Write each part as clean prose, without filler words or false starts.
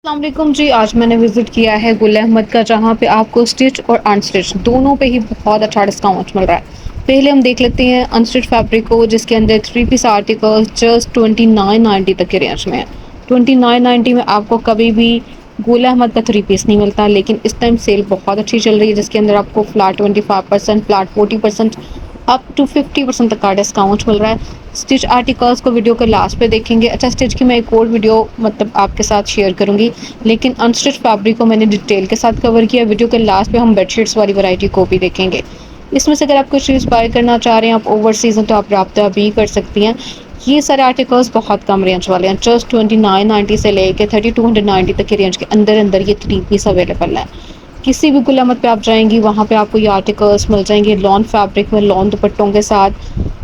अस्सलाम वालेकुम जी। आज मैंने विज़िट किया है गुल अहमद का, जहाँ पे आपको स्टिच और अनस्टिच दोनों पे ही बहुत अच्छा डिस्काउंट मिल रहा है। पहले हम देख लेते हैं अनस्टिच फैब्रिक को, जिसके अंदर 3 पीस आर्टिकल जस्ट 2990 तक के रेंज में है। 2990 में आपको कभी भी गुल अहमद का 3 पीस नहीं मिलता, लेकिन इस टाइम सेल बहुत अच्छी चल रही है, जिसके अंदर आपको फ्लैट 25%, फ्लैट 40%, अप टू 50% तक का डिस्काउंट मिल रहा है। स्टिच आर्टिकल्स को वीडियो के लास्ट पे देखेंगे। अच्छा, स्टिच की मैं एक और वीडियो आपके साथ शेयर करूँगी, लेकिन अनस्टिच फैब्रिक को मैंने डिटेल के साथ कवर किया। वीडियो के लास्ट पे हम बेडशीट्स वाली वैरायटी को भी देखेंगे। इसमें से अगर आप कुछ चीज़ बाय करना चाह रहे हैं, आप ओवरसीज़ हैं, तो आप राब्ता भी कर सकती हैं। ये सारे आर्टिकल्स बहुत कम रेंज वाले हैं, जस्ट 2990 से लेके 3290 तक के रेंज के अंदर अंदर ये 3 पीस अवेलेबल है। किसी भी गुल अहमद पे आप जाएंगी, वहाँ पे आपको ये आर्टिकल्स मिल जाएंगे लॉन फैब्रिक में, लॉन दुपट्टों के साथ।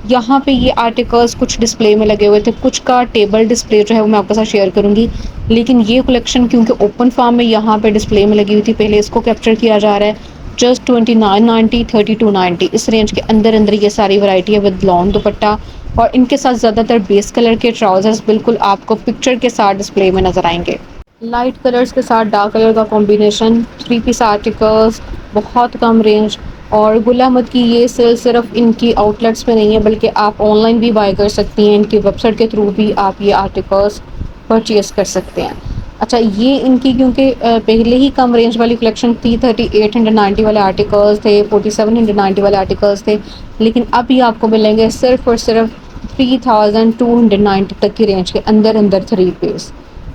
यहाँ पे ये आर्टिकल्स कुछ डिस्प्ले में लगे हुए थे, कुछ का टेबल डिस्प्ले जो है वो मैं आपके साथ शेयर करूँगी। लेकिन ये कलेक्शन क्योंकि ओपन फार्म में यहाँ पे डिस्प्ले में लगी हुई थी, पहले इसको कैप्चर किया जा रहा है। जस्ट 2990, 3290 इस रेंज के अंदर अंदर ये सारी वैरायटी है विद लॉन दुपट्टा, और इनके साथ ज़्यादातर बेस कलर के ट्राउजर्स बिल्कुल आपको पिक्चर के साथ डिस्प्ले में नज़र आएंगे। लाइट कलर्स के साथ डार्क कलर का कॉम्बिनेशन, 3 पीस आर्टिकल्स, बहुत कम रेंज। और गुल अहमद की ये सेल सिर्फ इनकी आउटलेट्स में नहीं है, बल्कि आप ऑनलाइन भी बाय कर सकती हैं। इनकी वेबसाइट के थ्रू भी आप ये आर्टिकल्स परचेज़ कर सकते हैं। अच्छा, ये इनकी क्योंकि पहले ही कम रेंज वाली कलेक्शन थी, 3890 वाले आर्टिकल्स थे, 4790 वाले आर्टिकल्स थे, लेकिन अब ये आपको मिलेंगे सिर्फ और सिर्फ 3290 तक की रेंज के अंदर अंदर 3 पीस।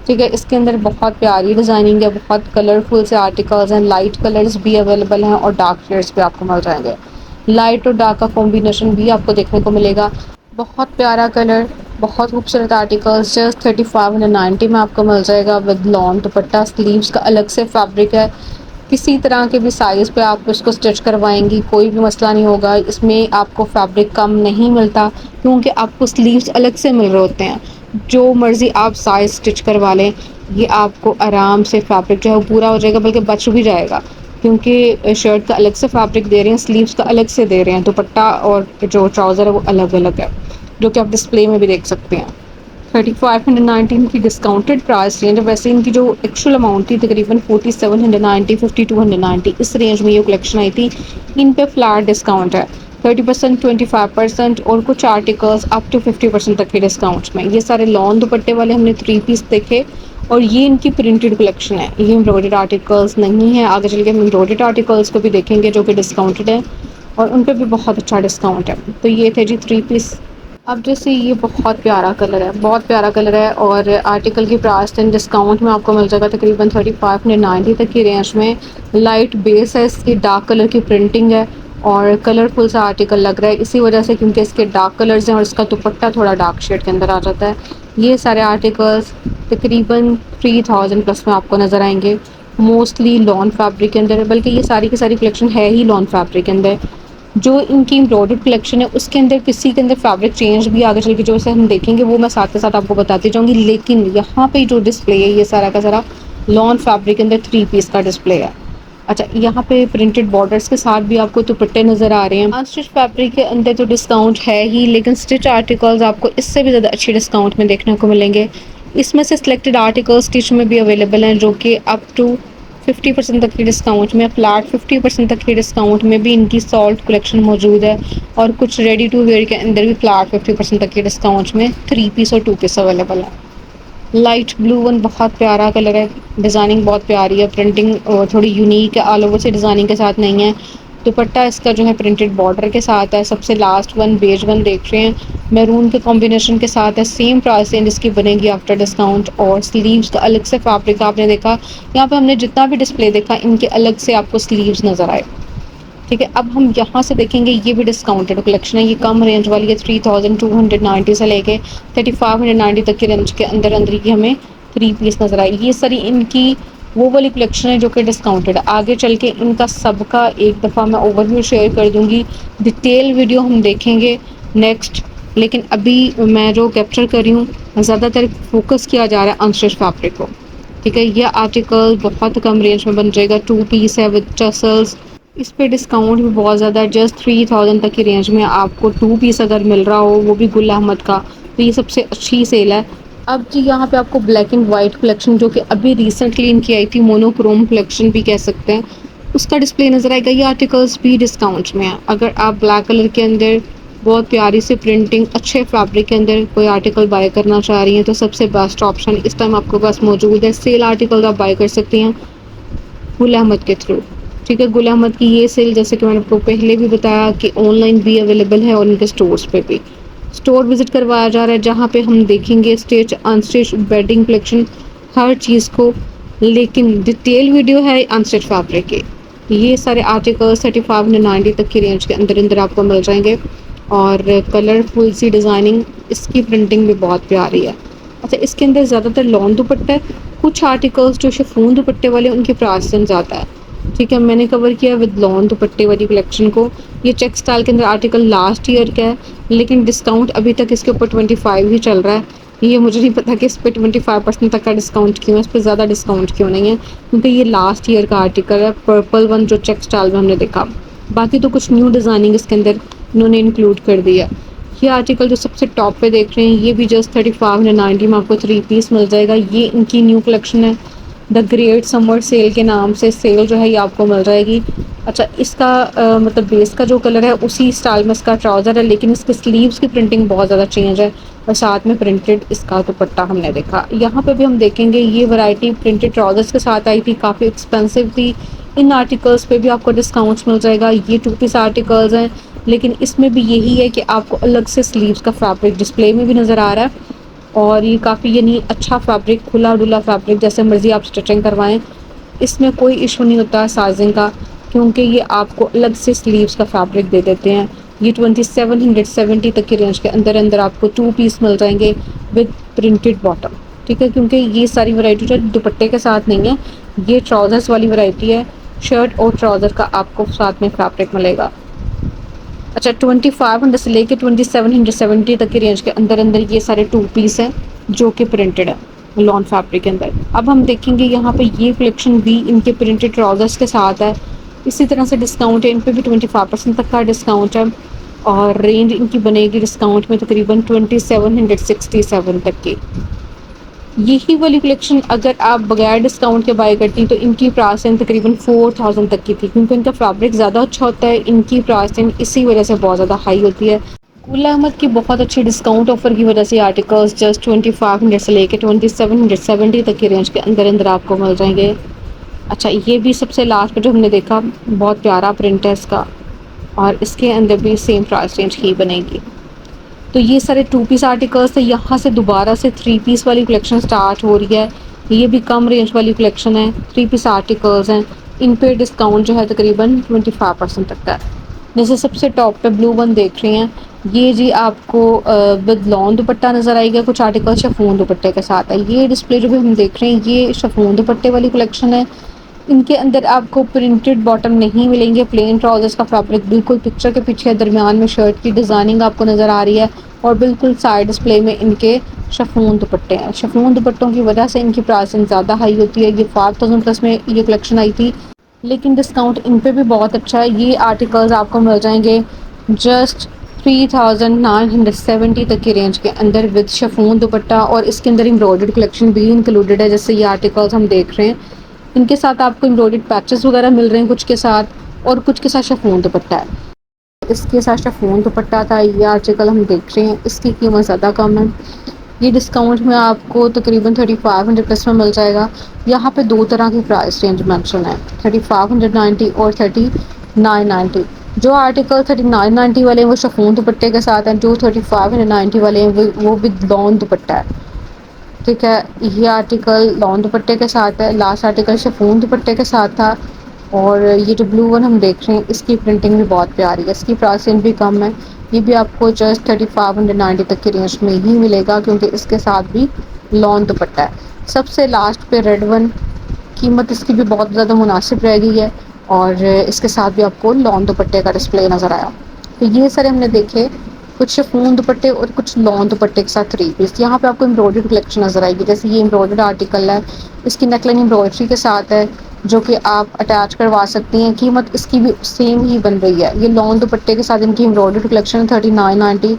ठीक है, इसके अंदर बहुत प्यारी डिज़ाइनिंग है, बहुत कलरफुल से आर्टिकल्स हैं, लाइट कलर्स भी अवेलेबल हैं और डार्क शेड्स भी आपको मिल जाएंगे। लाइट और डार्क का कॉम्बिनेशन भी आपको देखने को मिलेगा। बहुत प्यारा कलर, बहुत खूबसूरत आर्टिकल्स जस्ट 3590 में आपको मिल जाएगा विद लॉन दुपट्टा। स्लीव्स का अलग से फैब्रिक है, किसी तरह के भी साइज़ पे आप इसको स्टिच करवाएंगी कोई भी मसला नहीं होगा। इसमें आपको फैब्रिक कम नहीं मिलता, क्योंकि आपको स्लीव्स अलग से मिल रहे होते हैं। जो मर्ज़ी आप साइज़ स्टिच करवा लें, ये आपको आराम से फैब्रिक जो है वो पूरा हो जाएगा, बल्कि बच भी जाएगा, क्योंकि शर्ट का अलग से फैब्रिक दे रहे हैं, स्लीव्स का अलग से दे रहे हैं, दुपट्टा और जो ट्राउज़र है वो अलग अलग है, जो कि आप डिस्प्ले में भी देख सकते हैं। 3519 की डिस्काउंटेड प्राइस रेंज है। वैसे इनकी जो एक्चुअल अमाउंट थी तकरीबन 4790, 5290 इस रेंज में ये कलेक्शन आई थी। इन पे फ्लैट डिस्काउंट है 30%, 25% और कुछ आर्टिकल्स अप टू 50% तक के डिस्काउंट में। ये सारे लॉन दुपट्टे वाले हमने 3 पीस देखे, और ये इनकी प्रिंटेड कलेक्शन है, ये एम्ब्रॉयडर्ड आर्टिकल्स नहीं है। आगे चल के हम एम्ब्रॉयडर्ड आर्टिकल्स को भी देखेंगे जो कि डिस्काउंटेड है, और उन पर भी बहुत अच्छा डिस्काउंट है। तो ये थे जी 3 पीस। अब जैसे ये बहुत प्यारा कलर है, बहुत प्यारा कलर है, और आर्टिकल की प्राइस दिन डिस्काउंट में आपको मिल जाएगा तकरीबन 3590 तक की रेंज में। लाइट बेस है इसकी, डार्क कलर की प्रिंटिंग है और कलरफुल सा आर्टिकल लग रहा है इसी वजह से, क्योंकि इसके डार्क कलर्स हैं और इसका दुपट्टा थोड़ा डार्क शेड के अंदर आ जाता है। ये सारे आर्टिकल्स तकरीबन 3000 प्लस में आपको नज़र आएंगे, मोस्टली लॉन फैब्रिक के अंदर, बल्कि ये सारी की सारी कलेक्शन है ही लॉन फैब्रिक के अंदर। जो इनकी एम्ब्रॉयडर्ड कलेक्शन है उसके अंदर किसी के अंदर फैब्रिक चेंज भी आगे चल के जो से हम देखेंगे वो मैं साथ के साथ आपको बताती जाऊंगी। लेकिन यहाँ पे जो डिस्प्ले है ये सारा का सारा लॉन फैब्रिक के अंदर 3 पीस का डिस्प्ले है। अच्छा, यहाँ पे प्रिंटेड बॉर्डर्स के साथ भी आपको दुपट्टे नज़र आ रहे हैं। अनस्टिच फैब्रिक के अंदर तो डिस्काउंट है ही, लेकिन स्टिच आर्टिकल्स आपको इससे भी ज़्यादा अच्छे डिस्काउंट में देखने को मिलेंगे। इसमें से सिलेक्टेड आर्टिकल्स स्टिच में भी अवेलेबल हैं, जो कि अप टू 50% तक की डिस्काउंट में, फ्लैट 50% तक की डिस्काउंट में भी इनकी सॉल्ट कलेक्शन मौजूद है, और कुछ रेडी टू वेयर के अंदर भी फ्लैट 50% तक की डिस्काउंट में 3 पीस और 2 पीस अवेलेबल है। लाइट ब्लू वन बहुत प्यारा कलर है, डिज़ाइनिंग बहुत प्यारी है, प्रिंटिंग थोड़ी यूनिक है, ऑल ओवर से डिज़ाइनिंग के साथ नहीं है। दुपट्टा इसका जो है प्रिंटेड बॉर्डर के साथ है। सबसे लास्ट वन बेज वन देख रहे हैं, मैरून के कॉम्बिनेशन के साथ है। सेम प्राइस रेंज इसकी बनेगी आफ्टर डिस्काउंट, और स्लीव्स का अलग से फैब्रिक आपने देखा। यहाँ पे हमने जितना भी डिस्प्ले देखा इनके अलग से आपको स्लीव्स नज़र आए। ठीक है, अब हम यहाँ से देखेंगे, ये भी डिस्काउंटेड कलेक्शन है, ये कम रेंज वाली है, 3290 से लेके 3590 तक के रेंज के अंदर अंदर ही हमें 3 पीस नज़र आई। ये सारी इनकी वो वाली कलेक्शन है जो कि डिस्काउंटेड है। आगे चल के इनका सबका एक दफ़ा मैं ओवरव्यू शेयर कर दूँगी, डिटेल वीडियो हम देखेंगे नेक्स्ट। लेकिन अभी मैं जो कैप्चर कर रही हूँ, ज़्यादातर फोकस किया जा रहा है अनस्टिच फैब्रिक को। ठीक है, यह आर्टिकल बहुत कम रेंज में बन जाएगा, 2 पीस है विद टसल्स। इस पे डिस्काउंट भी बहुत ज़्यादा है, जस्ट 3000 तक की रेंज में आपको 2 पीस अगर मिल रहा हो, वो भी गुल अहमद का, तो ये सबसे अच्छी सेल है। अब जी यहाँ पे आपको ब्लैक एंड वाइट कलेक्शन, जो कि अभी रिसेंटली इनकी आई थी, मोनोक्रोम कलेक्शन भी कह सकते हैं, उसका डिस्प्ले नज़र आएगा। ये आर्टिकल्स भी डिस्काउंट में है। अगर आप ब्लैक कलर के अंदर बहुत प्यारी सी प्रिंटिंग अच्छे फैब्रिक के अंदर कोई आर्टिकल बाय करना चाह रही हैं तो सबसे बेस्ट ऑप्शन इस टाइम आपके पास मौजूद है। सेल आर्टिकल आप बाय कर सकती हैं गुल अहमद के थ्रू। ठीक है, गुल अहमद की ये सेल, जैसे कि मैंने आपको पहले भी बताया, कि ऑनलाइन भी अवेलेबल है और उनके स्टोर्स पे भी। स्टोर विज़िट करवाया जा रहा है जहाँ पे हम देखेंगे स्टिच अनस्टिच बेडिंग कलेक्शन, हर चीज़ को, लेकिन डिटेल वीडियो है अनस्टिच फैब्रिक के। ये सारे आर्टिकल्स 35 तक की रेंज के अंदर अंदर आपको मिल जाएंगे और कलरफुल सी डिज़ाइनिंग, इसकी प्रिंटिंग भी बहुत प्यारी है। अच्छा, इसके अंदर ज़्यादातर लॉन दुपट्टा है, कुछ आर्टिकल्स जो शिफॉन दुपट्टे वाले उनकी प्राइस ज़्यादा है। ठीक है, मैंने कवर किया विद लॉन दुपट्टे वाली कलेक्शन को। ये चेक स्टाइल के अंदर आर्टिकल लास्ट ईयर का है, लेकिन डिस्काउंट अभी तक इसके ऊपर 25 ही चल रहा है। ये मुझे नहीं पता कि इस पर 25% तक का डिस्काउंट क्यों है, इस पर ज़्यादा डिस्काउंट क्यों नहीं है, क्योंकि ये लास्ट ईयर का आर्टिकल है, पर्पल वन जो चेक स्टाइल में हमने देखा। बाकी तो कुछ न्यू डिज़ाइनिंग इसके अंदर इन्होंने इंक्लूड कर दिया। ये आर्टिकल जो सबसे टॉप पे देख रहे हैं, ये भी जस्ट 3590 में आपको 3 पीस मिल जाएगा। ये इनकी न्यू कलेक्शन है, द ग्रेट समर सेल के नाम से सेल जो है ये आपको मिल जाएगी। अच्छा, इसका मतलब बेस का जो कलर है उसी स्टाइल में इसका ट्राउज़र है, लेकिन इसके स्लीव्स की प्रिंटिंग बहुत ज़्यादा चेंज है और साथ में प्रिंटेड इसका दुपट्टा हमने देखा। यहाँ पे भी हम देखेंगे ये वैरायटी प्रिंटेड ट्राउज़र्स के साथ आई थी, काफ़ी एक्सपेंसिव थी। इन आर्टिकल्स पे भी आपको डिस्काउंट्स मिल जाएगा। ये 2 पीस आर्टिकल्स हैं, लेकिन इसमें भी यही है कि आपको अलग से स्लीव्स का फैब्रिक डिस्प्ले में भी नज़र आ रहा है और ये काफ़ी यानी अच्छा फैब्रिक, खुला डुला फैब्रिक, जैसे मर्ज़ी आप स्टिचिंग करवाएं, इसमें कोई इशू नहीं होता है साइजिंग का, क्योंकि ये आपको अलग से स्लीव्स का फैब्रिक दे देते हैं। ये 2770 तक की रेंज के अंदर अंदर आपको 2 पीस मिल जाएंगे विद प्रिंटेड बॉटम। ठीक है, क्योंकि ये सारी वैरायटी जो दुपट्टे के साथ नहीं है, ये ट्राउज़र्स वाली वैरायटी है। शर्ट और ट्राउज़र का आपको साथ में फैब्रिक मिलेगा। अच्छा, 2500 से लेके 2770 तक की रेंज के अंदर अंदर ये सारे 2 पीस हैं जो कि प्रिंटेड है लॉन फैब्रिक के अंदर। अब हम देखेंगे यहाँ पे ये कलेक्शन भी इनके प्रिंटेड ट्राउज़र्स के साथ है। इसी तरह से डिस्काउंट है, इन पे भी 25% तक का डिस्काउंट है और रेंज इनकी बनेगी डिस्काउंट में तकरीबन 2767 तक की। यही वाली कलेक्शन अगर आप बगैर डिस्काउंट के बाय करती तो इनकी प्राइसिंग तकरीबन 4000 तक की थी, क्योंकि इनका फैब्रिक ज़्यादा अच्छा होता है, इनकी प्राइसिंग इसी वजह से बहुत ज़्यादा हाई होती है। गुल अहमद की बहुत अच्छी डिस्काउंट ऑफर की वजह से आर्टिकल्स जस्ट 2500 से लेकर 2770 तक की रेंज के अंदर अंदर आपको मिल जाएंगे। अच्छा, ये भी सबसे लास्ट में जो हमने देखा, बहुत प्यारा प्रिंट है इसका और इसके अंदर भी सेम प्राइस रेंज ही बनेगी। तो ये सारे 2 पीस आर्टिकल्स है। यहाँ से दोबारा से 3 पीस वाली कलेक्शन स्टार्ट हो रही है। ये भी कम रेंज वाली कलेक्शन है, 3 पीस आर्टिकल्स हैं। इन पे डिस्काउंट जो है तकरीबन 25% तक का है। जैसे सबसे टॉप पे ब्लू वन देख रही हैं, ये जी आपको विद लॉन दुपट्टा नज़र आएगा। कुछ आर्टिकल शिफॉन दुपट्टे के साथ है। ये डिस्प्ले जो भी हम देख रहे हैं, ये शिफॉन दुपट्टे वाली कलेक्शन है। इनके अंदर आपको प्रिंटेड बॉटम नहीं मिलेंगे, प्लेन ट्राउजर्स का फैब्रिक बिल्कुल पिक्चर के पीछे दरमियान में शर्ट की डिज़ाइनिंग आपको नज़र आ रही है और बिल्कुल साइड डिस्प्ले में इनके शिफॉन दुपट्टे हैं। शिफॉन दुपट्टों की वजह से इनकी प्राइसिंग ज़्यादा हाई होती है। ये 5000 प्लस में ये कलेक्शन आई थी, लेकिन डिस्काउंट इन पे भी बहुत अच्छा है। ये आर्टिकल्स आपको मिल जाएंगे जस्ट 3970 तक की रेंज के अंदर विद शिफॉन दुपट्टा और इसके अंदर एम्ब्रॉयडर्ड कलेक्शन भी इंक्लूडेड है। जैसे ये आर्टिकल्स हम देख रहे हैं, इनके साथ आपको एम्ब्रॉयडर्ड पैचेस वगैरह मिल रहे हैं कुछ के साथ और कुछ के साथ शिफॉन दुपट्टा है। इसके साथ शिफॉन दुपट्टा था। ये आर्टिकल हम देख रहे हैं, इसकी कीमत ज़्यादा कम है। ये डिस्काउंट में आपको तकरीबन 3500 प्लस में मिल जाएगा। यहाँ पे 2 तरह की प्राइस रेंज मेंशन है, 3590 और 3990। जो आर्टिकल 3990 वाले हैं वो शिफॉन दुपट्टे के साथ हैं, जो 3590 वाले हैं वो विद लॉन दुपट्टा है। ठीक है, ये आर्टिकल लॉन दुपट्टे के साथ है। लास्ट आर्टिकल शिफॉन दुपट्टे के साथ था और ये जो ब्लू वन हम देख रहे हैं, इसकी प्रिंटिंग भी बहुत प्यारी है, इसकी प्राइसिंग भी कम है। ये भी आपको जस्ट 3590 तक की रेंज में ही मिलेगा, क्योंकि इसके साथ भी लॉन दुपट्टा है। सबसे लास्ट पे रेड वन, कीमत इसकी भी बहुत ज़्यादा मुनासिब रह गई है और इसके साथ भी आपको लॉन दुपट्टे का डिस्प्ले नज़र आया। तो ये सारे हमने देखे, कुछ शिफॉन दुपट्टे और कुछ लॉन दुपट्टे के साथ 3 पीस। यहाँ पे आपको एम्ब्रॉयडर्ड कलेक्शन नज़र आएगी। जैसे ये एम्ब्रॉयडर्ड आर्टिकल है, इसकी नेकलाइन एम्ब्रॉयडरी के साथ है, जो कि आप अटैच करवा सकती हैं। कीमत इसकी भी सेम ही बन रही है। ये लॉन दुपट्टे के साथ इनकी एम्ब्रॉयडर्ड कलेक्शन 3990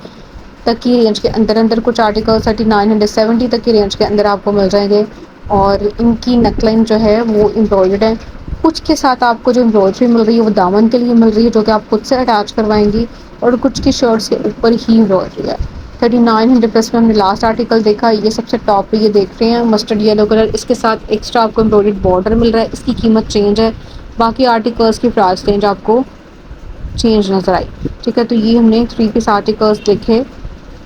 तक की रेंज के अंदर अंदर कुछ आर्टिकल 3970 तक की रेंज के अंदर आपको मिल जाएंगे। और इनकी नेकलाइन जो है वो एम्ब्रॉयडर्ड है। कुछ के साथ आपको जो एम्ब्रॉयडरी मिल रही है वो दामन के लिए मिल रही है, जो कि आप खुद से अटैच करवाएंगी, और कुछ की शर्ट्स के ऊपर ही एम्ब्रॉयडरी है। 3900 प्लस में हमने लास्ट आर्टिकल देखा, ये सबसे टॉप पे ये देख रहे हैं मस्टर्ड येलो कलर, इसके साथ एक्स्ट्रा आपको एम्ब्रॉयडर्ड बॉर्डर मिल रहा है, इसकी कीमत चेंज है। बाकी आर्टिकल्स की प्राइस रेंज आपको चेंज नज़र आई। ठीक है, तो ये हमने 3 पीस आर्टिकल्स देखे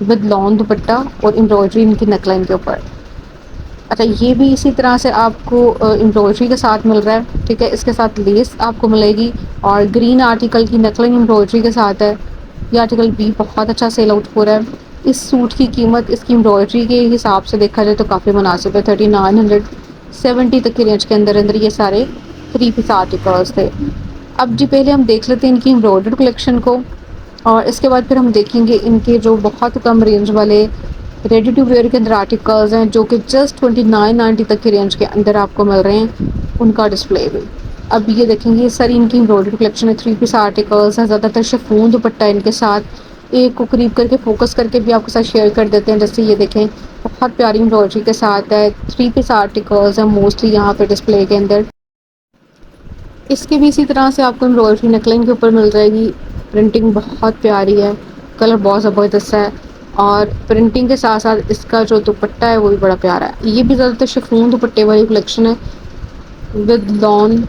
विद लॉन्ग दुपट्टा और एम्ब्रॉयडरी इनकी नेकलाइन के ऊपर। अच्छा, ये भी इसी तरह से आपको एम्ब्रॉयडरी के साथ मिल रहा है। ठीक है, इसके साथ लेस आपको मिलेगी, और ग्रीन आर्टिकल की नेकलाइन एम्ब्रॉयडरी के साथ है। ये आर्टिकल भी बहुत अच्छा सेल आउट हो रहा है। इस सूट की कीमत इसकी एम्ब्रॉयडरी के हिसाब से देखा जाए तो काफ़ी मुनासिब है। 3970 तक की रेंज के अंदर अंदर ये सारे 3 पीस आर्टिकल्स थे। अब जी पहले हम देख लेते हैं इनकी एम्ब्रॉयडर्ड कलेक्शन को, और इसके बाद फिर हम देखेंगे इनके जो बहुत कम रेंज वाले रेडी टू वेयर के अंदर आर्टिकल्स हैं, जो कि जस्ट 2990 तक की रेंज के अंदर आपको मिल रहे हैं, उनका डिस्प्ले भी। अब ये देखेंगे, ये सारी इनकी एम्ब्रॉयडर्ड कलेक्शन है, 3 पीस आर्टिकल्स हैं, ज़्यादातर शिफॉन दुपट्टा इनके साथ। एक को करीब करके फोकस करके भी आपके साथ शेयर कर देते हैं। जैसे ये देखें, बहुत प्यारी एम्ब्रॉयडरी के साथ है, 3 पीस आर्टिकल्स हैं मोस्टली यहाँ पे डिस्प्ले के अंदर। इसके भी इसी तरह से आपको एम्ब्रॉयडरी नेकलाइन के ऊपर मिल जाएगी। प्रिंटिंग बहुत प्यारी है, कलर बहुत ज़बरदस्त है, और प्रिंटिंग के साथ साथ इसका जो दुपट्टा है वो भी बड़ा प्यारा है। ये भी ज़्यादातर शिफॉन दुपट्टे वाली कलेक्शन है विद लॉन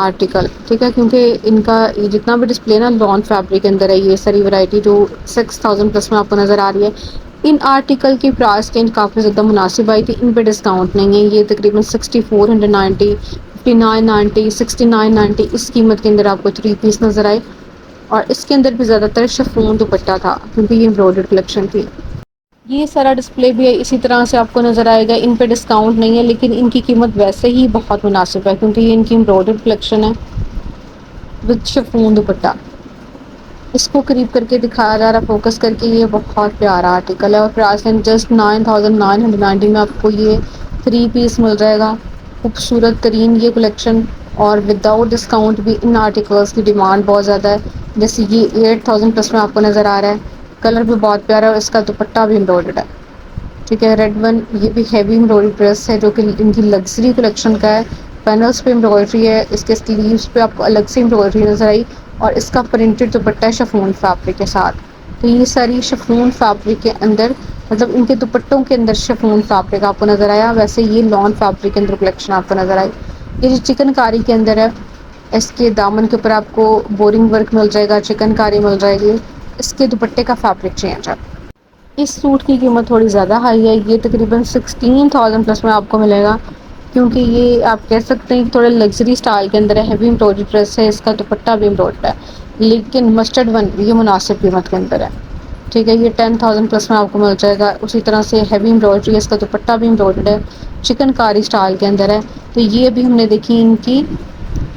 आर्टिकल। ठीक है, क्योंकि इनका ये जितना भी डिस्प्ले ना लॉन फैब्रिक के अंदर है, ये सारी वैरायटी जो 6000 प्लस में आपको नज़र आ रही है। इन आर्टिकल की प्राइस रेंज काफ़ी ज़्यादा मुनासिब आई थी, इन पे डिस्काउंट नहीं है। ये तकरीबन 6490, 5990, 6990 इस कीमत के अंदर आपको 3 पीस नज़र आए, और इसके अंदर भी ज़्यादातर शिफॉन दुपट्टा था क्योंकि ये एम्ब्रॉयडर्ड कलेक्शन थी। ये सारा डिस्प्ले भी है इसी तरह से आपको नज़र आएगा, इन पे डिस्काउंट नहीं है, लेकिन इनकी कीमत वैसे ही बहुत मुनासिब है क्योंकि ये इनकी एम्ब्रॉयडर्ड कलेक्शन है विद शिफॉन दुपट्टा। इसको करीब करके दिखाया जा रहा है फोकस करके, ये बहुत प्यारा आर्टिकल है, और प्राइस जस्ट 9990 में आपको ये 3 पीस मिल जाएगा। खूबसूरत तरीन ये कलेक्शन, और विदाउट डिस्काउंट भी इन आर्टिकल्स की डिमांड बहुत ज़्यादा है। जैसे ये 8000 प्लस में आपको नज़र आ रहा है, कलर भी बहुत प्यारा है, और इसका दुपट्टा भी एम्ब्रॉयडर्ड है। ठीक है, रेड वन, ये भी हैवी एम्ब्रॉयडरी ड्रेस है जो कि इनकी लग्जरी कलेक्शन का है। पैनल्स पे एम्ब्रॉयडरी है, इसके स्लीव्स पे आपको अलग से एम्ब्रॉयडरी नज़र आई, और इसका प्रिंटेड दुपट्टा है शिफॉन फैब्रिक के साथ। तो ये सारी शिफॉन फैब्रिक के अंदर, मतलब इनके दुपट्टों के अंदर शिफॉन फैब्रिक आपको नज़र आया, वैसे ये लॉन फैब्रिक के अंदर कलेक्शन आपको नज़र आई। ये जो चिकनकारी के अंदर है, इसके दामन के ऊपर आपको बोरिंग वर्क मिल जाएगा, चिकनकारी मिल जाएगी, इसके दुपट्टे का फैब्रिक चेंज है। इस सूट की कीमत थोड़ी ज़्यादा हाई है, ये तकरीबन 16,000 प्लस में आपको मिलेगा, क्योंकि ये आप कह सकते हैं कि थोड़ा लग्जरी स्टाइल के अंदर है, हैवी एम्ब्रॉयडरी ड्रेस है, इसका दुपट्टा भी एम्ब्रॉयडर्ड है, लेकिन मस्टर्ड वन ये मुनासिब कीमत के अंदर है। ठीक है, ये 10,000 प्लस में आपको मिल जाएगा। उसी तरह से हैवी एम्ब्रॉयडरी है, इसका दुपट्टा भी एम्ब्रॉयडर्ड है, चिकनकारी स्टाइल के अंदर है। तो ये अभी हमने देखी इनकी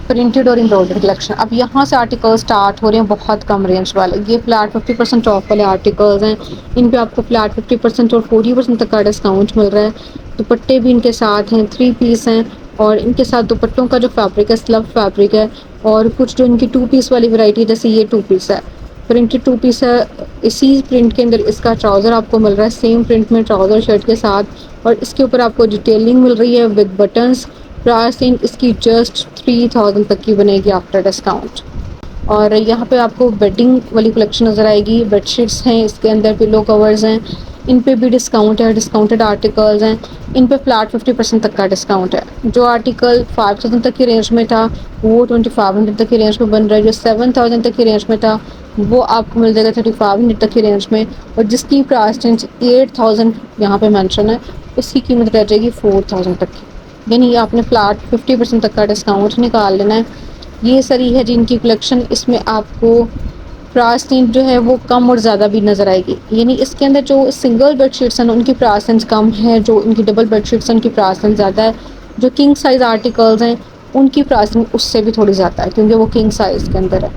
प्रिंटेड और एम्ब्रॉयडर्ड कलेक्शन। अब यहाँ से आर्टिकल स्टार्ट हो रहे हैं बहुत कम रेंज वाले, ये फ्लैट 50% ऑफ वाले आर्टिकल्स हैं। इन पे आपको फ्लैट 50% और 40% तक का डिस्काउंट मिल रहा है। दुपट्टे भी इनके साथ हैं, 3 पीस हैं, और इनके साथ दुपट्टों का जो फैब्रिक है स्लब फैब्रिक है, और कुछ जो इनकी 2 पीस वाली वैरायटी है, जैसे ये 2 पीस है, प्रिंटेड 2 पीस है। इसी प्रिंट के अंदर इसका ट्राउज़र आपको मिल रहा है, सेम प्रिंट में ट्राउज़र शर्ट के साथ, और इसके ऊपर आपको डिटेलिंग मिल रही है विद बटन्स। प्राइस इसकी जस्ट 3000 तक की बनेगी आफ्टर डिस्काउंट। और यहाँ पे आपको बेडिंग वाली कलेक्शन नज़र आएगी, बेडशीट्स हैं, इसके अंदर पिलो कवर्स हैं, इन पे भी डिस्काउंट है, डिस्काउंटेड आर्टिकल्स हैं, इन पे फ्लैट 50% तक का डिस्काउंट है। जो आर्टिकल 5000 तक की रेंज में था वो 2500 तक की रेंज में बन रहा है, जो 7000 तक की रेंज में था वो आपको मिल जाएगा 3500 तक की रेंज में, और जिसकी प्राइस रेंज 8000 यहाँ पे मेंशन है उसकी कीमत रह जाएगी 4000 तक की। यानी आपने फ्लैट 50% तक का डिस्काउंट निकाल लेना है। ये सारी है जिनकी कलेक्शन, इसमें आपको प्राइस रेंज जो है वो कम और ज़्यादा भी नज़र आएगी। यानी इसके अंदर जो सिंगल बेडशीट्स हैं उनकी प्राइस रेंज कम है, जो इनकी डबल बेडशीट्स हैं उनकी प्राइस रेंज ज़्यादा है, जो किंग साइज़ आर्टिकल्स हैं उनकी प्राइस रेंज उससे भी थोड़ी ज़्यादा है क्योंकि वो किंग साइज़ के अंदर है।